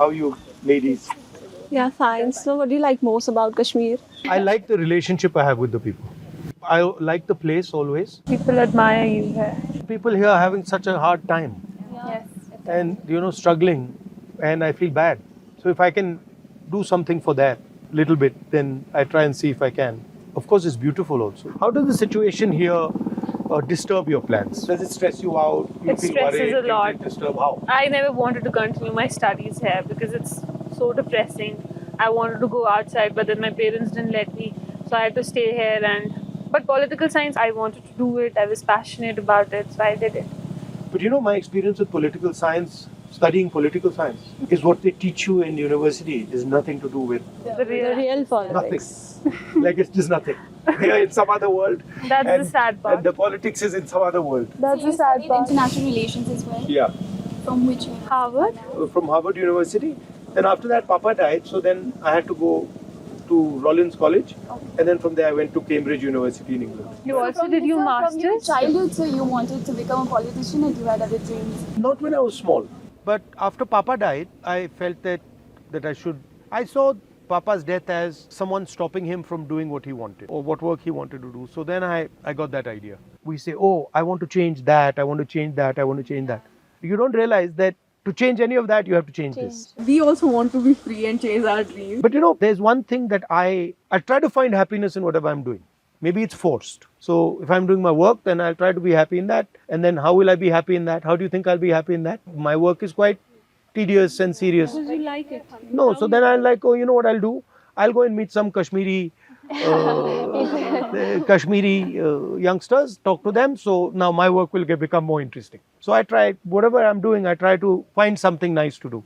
How are you, ladies? Yeah, fine. So, what do you like most about Kashmir? I like the relationship I have with the people. I like the place always. People admire you here. People here are having such a hard time Yes. and struggling, and I feel bad. So if I can do something for that little bit, then I try and see if I can. Of course, it's beautiful also. How does the situation here disturb your plans? Does it stress you out? You It stresses a lot. You feel disturbed? How? I never wanted to continue my studies here because it's so depressing. I wanted to go outside, but then my parents didn't let me, so I had to stay here. But political science, I wanted to do it. I was passionate about it, so I did it. But my experience with political science, studying political science, is what they teach you in university is nothing to do with The The real. real politics. like it's just nothing. They're in some other world. That's and, the sad And part. the politics is in some other world. That's So the you sad studied part. international relations as well. Yeah. From which Harvard. From Harvard University. Then after that, Papa died. So then I had to go to Rollins College. And then from there, I went to Cambridge University in England. You also did your From your masters. childhood, so you wanted to become a politician, or you had other dreams? Not when I was small. But after Papa died, I felt that I should. I saw Papa's death as someone stopping him from doing what he wanted or what work he wanted to do. So then I got that idea. We say, oh, I want to change that, I want to change that, I want to change that. You don't realize that to change any of that, you have to change this. We also want to be free and chase our dreams. But there's one thing that I try to find happiness in whatever I'm doing. Maybe it's forced. So if I'm doing my work, then I'll try to be happy in that. And then how will I be happy in that? How do you think I'll be happy in that? My work is quite tedious and serious. Because you like it. No, so then I'm like, oh, you know what I'll do? I'll go and meet some Kashmiri youngsters, talk to them. So now my work will become more interesting. So I try, whatever I'm doing, I try to find something nice to do.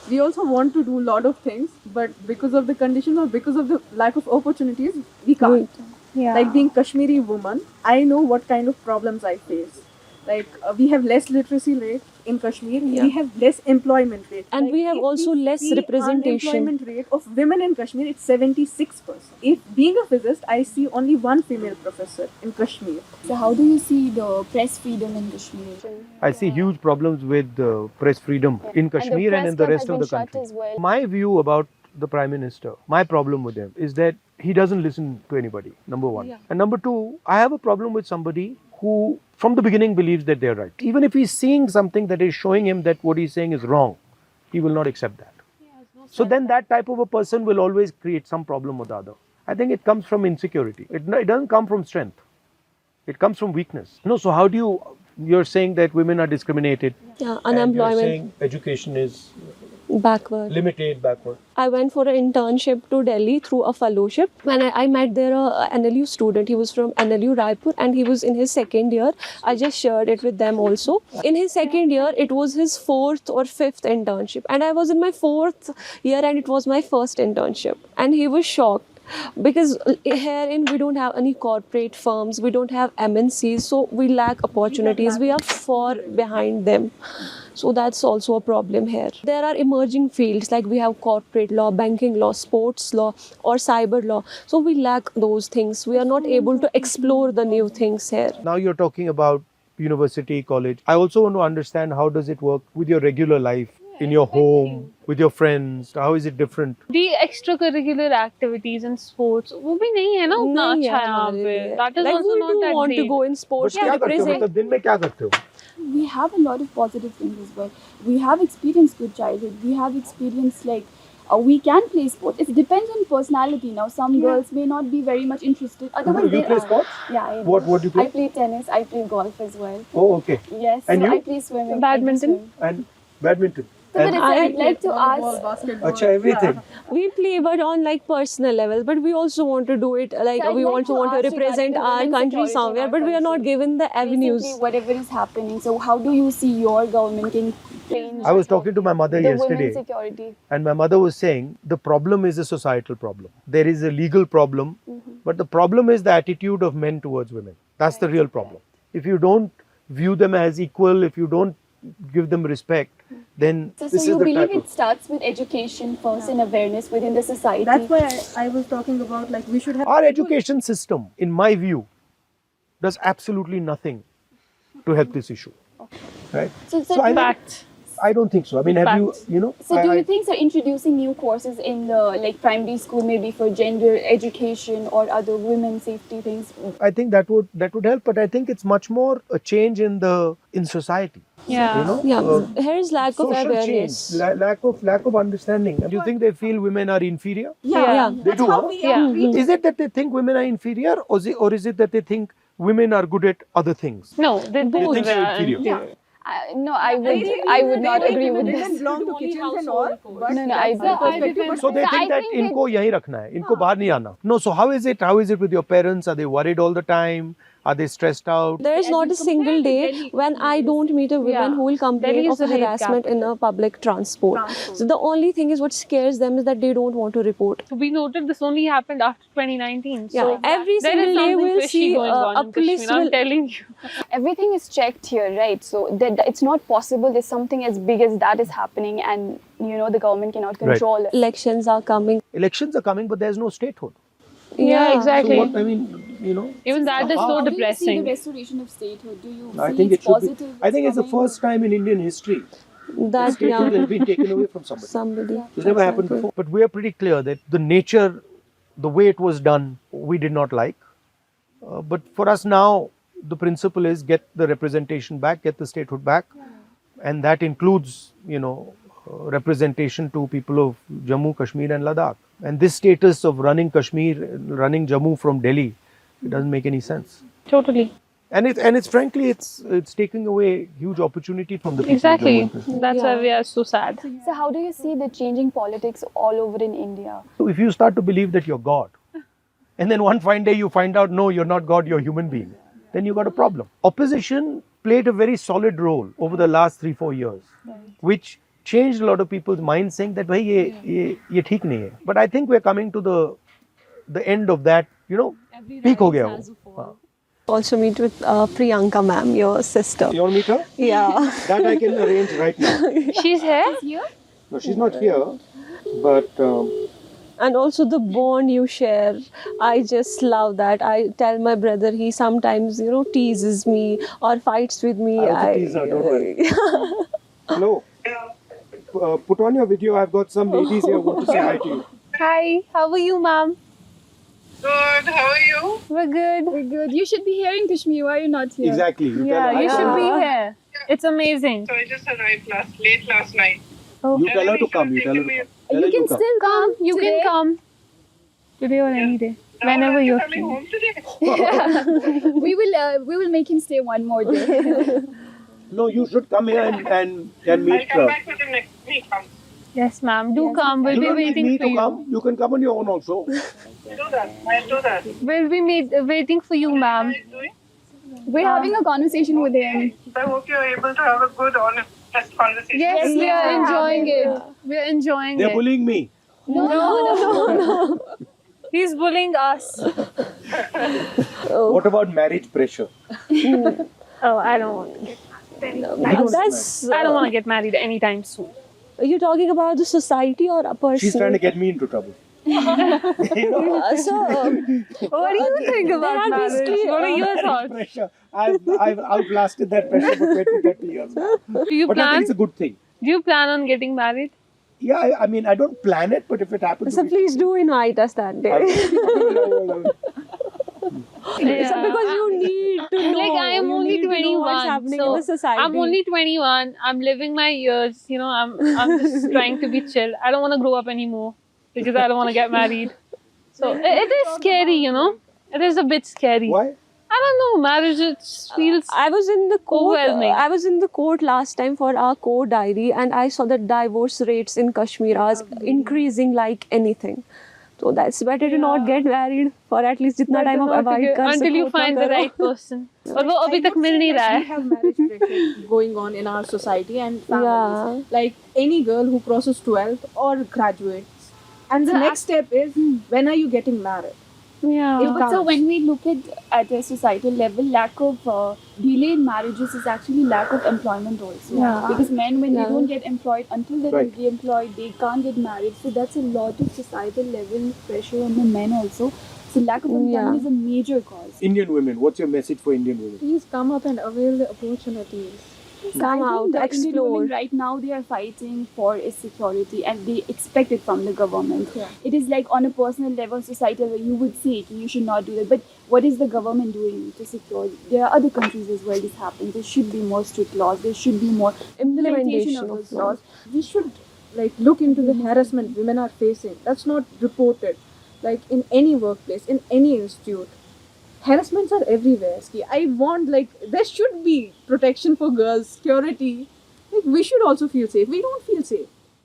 We also want to do a lot of things, but because of the conditions or because of the lack of opportunities, we can't. Yeah. Like being Kashmiri woman, I know what kind of problems I face. Like we have less literacy rate in Kashmir. Yeah. We have less employment rate, And Like, we have if also less see representation. Unemployment rate of women in Kashmir, it's 76%. If being a physicist, I see only one female professor in Kashmir. So how do you see the press freedom in Kashmir? I see huge problems with press freedom in Kashmir and in the rest of the country. My view about the Prime Minister, my problem with him is that he doesn't listen to anybody, number one. Yeah. And number two, I have a problem with somebody who from the beginning believes that they're right. Even if he's seeing something that is showing him that what he's saying is wrong, he will not accept that. So then that type of a person will always create some problem with the other. I think it comes from insecurity. It doesn't come from strength. It comes from weakness. No, so how do you're saying that women are discriminated. Yeah, and unemployment, you're saying education is backward. limited, backward. I went for an internship to Delhi through a fellowship. When I met there a NLU student, he was from NLU Raipur and he was in his second year. I just shared it with them also. In his second year, it was his fourth or fifth internship. And I was in my fourth year and it was my first internship. And he was shocked. Because herein we don't have any corporate firms, we don't have MNCs, so we lack opportunities. We are far behind them. So that's also a problem here. There are emerging fields like we have corporate law, banking law, sports law, or cyber law. So we lack those things. We are not able to explore the new things here. Now you're talking about university, college. I also want to understand how does it work with your regular life, in your home, with your friends. How is it different? The extracurricular activities and sports वो भी नहीं है ना उतना नहीं अच्छा है यहाँ हमारे पे. लिए. That is Like also we not do that want to great. go in sports But to क्या करते हो? represent. मतलब दिन में क्या करते हो? We have a lot of positive things as well. We have experienced good childhood. We have experienced we can play sports. It depends on personality. Now some girls may not be very much interested. Otherwise, You they play are. sports? Yeah, I do. What do you play? I play tennis. I play golf as well. Oh, okay. Yes. And so you? I play swimming. Badminton? I do swim. And badminton. So, but And I'd like to ask. basketball. Acha, everything. We play but on like personal level, but we also want to do it like So I'd we like also to want to ask represent regarding our women's country security in somewhere, our but we are not country. given the avenues. Basically, whatever is happening. So how do you see your government can change? I was talking to my mother the yesterday, women's security. and my mother was saying the problem is a societal problem. There is a legal problem, but the problem is the attitude of men towards women. That's the real problem. If you don't view them as equal, if you don't give them respect, then So this you is the believe type it starts with education first and awareness within the society. That's why I was talking about like we should have. Our education system, in my view, does absolutely nothing to help this issue. Right? So I think- Fact. I don't think so. I mean, have Facts. you know? So, do I- you think so? Introducing new courses in the like primary school, maybe for gender education or other women safety things? I think that would help, but I think it's much more a change in society. Yeah. You know, Yeah, here is lack of social awareness. change, lack of understanding. Do you think they feel women are inferior? Yeah. They do. Huh? Yeah. Is it that they think women are inferior, or is it that they think women are good at other things? No, they They both think they're are. inferior. No, I would not agree with Women this. belong to kitchens and all. But No, I that's the don't. perspective, but So they So I think that think इनको यहीं रखना है, इनको बाहर नहीं आना. No, so how is it? How is it with your parents? Are they worried all the time? Are they stressed out? There is not a single day when I don't meet a woman Yeah. who will complain Delhi of is the hate harassment in a public transport. So the only thing is what scares them is that they don't want to report. We noted this only happened after 2019. Yeah, So every there is single day something we'll fishy see going on a in police Kashmir, I'm will. telling you. Everything is checked here, right? So that it's not possible there's something as big as that is happening, and the government cannot control it. Elections are coming. Elections are coming, but there's no statehood. Yeah, So exactly. what I mean, Even that is so How do you see depressing. the restoration of statehood? Do you I see think it's it should positive? be. I think it's the coming? first time in Indian history That statehood yeah, has been taken away from somebody. somebody. It's never happened before. But we are pretty clear that the nature, the way it was done, we did not like. But for us now, the principle is get the representation back, get the statehood back, and that includes, representation to people of Jammu, Kashmir, and Ladakh. And this status of running Kashmir, running Jammu from Delhi, it doesn't make any sense. Totally. And it's frankly, it's taking away huge opportunity from the people. of Exactly. Jammu and Kashmir. That's why Yeah. we are so sad. So how do you see the changing politics all over in India? So if you start to believe that you're God, and then one fine day you find out, no, you're not God, you're a human being, then you got a problem. Opposition played a very solid role over the last 3-4 years, which changed a lot of people's minds, saying that, bhai, ye theek nahi hai. But I think we're coming to the end of that, peak ho gaya wo. हाँ. Also meet with Priyanka ma'am, your sister. You want to meet her? Yeah. That I can arrange right now. She's here? No, she's not here, but And also the bond you share. I just love that. I tell my brother, he sometimes, teases me or fights with me. I also tease her, don't worry. Hello. Put on your video. I've got some ladies here who want to say hi to you. Hi, how are you, ma'am? Good, how are you? We're good. We're good. You should be here in Kashmir. Why are you not here? Exactly. You Yeah, tell her. you should be here. It's amazing. So I just arrived late last night. You tell her to come. You tell her to come. Tell her You can come. still come. You today. can come. Today or any day. Now Whenever are you you're coming free. home today? We will make him stay one more day. No, you should come here and I'll meet come her. back with him next week. Yes, ma'am. Do come. We'll You be don't need waiting me for to you. come. You can come on your own also. Do that. I'll do that. We'll be waiting for you, ma'am. What are you doing? We're having a conversation with him. I hope you're able to have a good, honest conversation. Yes, we are Yeah. enjoying it. We are enjoying They're it. bullying me. No. He's bullying us. What about marriage pressure? Oh, I don't want to get That's. I don't want to get married anytime soon. Are you talking about the society or a person? She's trying to get me into trouble. So, What do you think about are marriage? basically, What are your Marriage thoughts? pressure. I've outlasted that pressure for 20-30 years now. Do you But I think plan? it's a good thing. Do you plan on getting married? Yeah, I mean, I don't plan it, but if it happens, so please do invite us that day. Yeah. So because you need to know. Like I am you only need to know what's 21, happening so in the society. I'm only 21. I'm living my years. I'm just trying to be chill. I don't want to grow up anymore because I don't want to get married. So it is scary, It is a bit scary. Why? I don't know. Marriage it feels. I was in the court. Overwhelming. I was in the court last time for our court diary, and I saw that divorce rates in Kashmir are increasing like anything. So that's better to not get married for at least जितना time आप avoid कर until you सको उतना find the करो. right person. और वो अभी तक मिल नहीं रहा We है. have marriage pressure going on in our society and families. Yeah. Like any girl who crosses 12th or graduates. And the next step is, when are you getting married? Yeah. It But so comes. when we look at a societal level, lack of delay in marriages is actually lack of employment also. Yeah. Because men, when Yeah. they don't get employed, until they're Right. employed, they can't get married. So that's a lot of societal level pressure on the men also. So lack of employment Yeah. is a major cause. Indian women, what's your message for Indian women? Please come up and avail the opportunities. Come out, the Indian explore. women right now, they are fighting for its security and they expect it from the government. Yeah. It is like on a personal level, societal, where you would say it, you should not do that. But what is the government doing to secure it? There are other countries as well this happens. There should be more strict laws. There should be more implementation of those laws. We should like look into the harassment women are facing. That's not reported. Like in any workplace, in any institute, harassments are everywhere. Ski. I want like there should be protection for girls, security. Like we should also feel safe. We don't feel safe.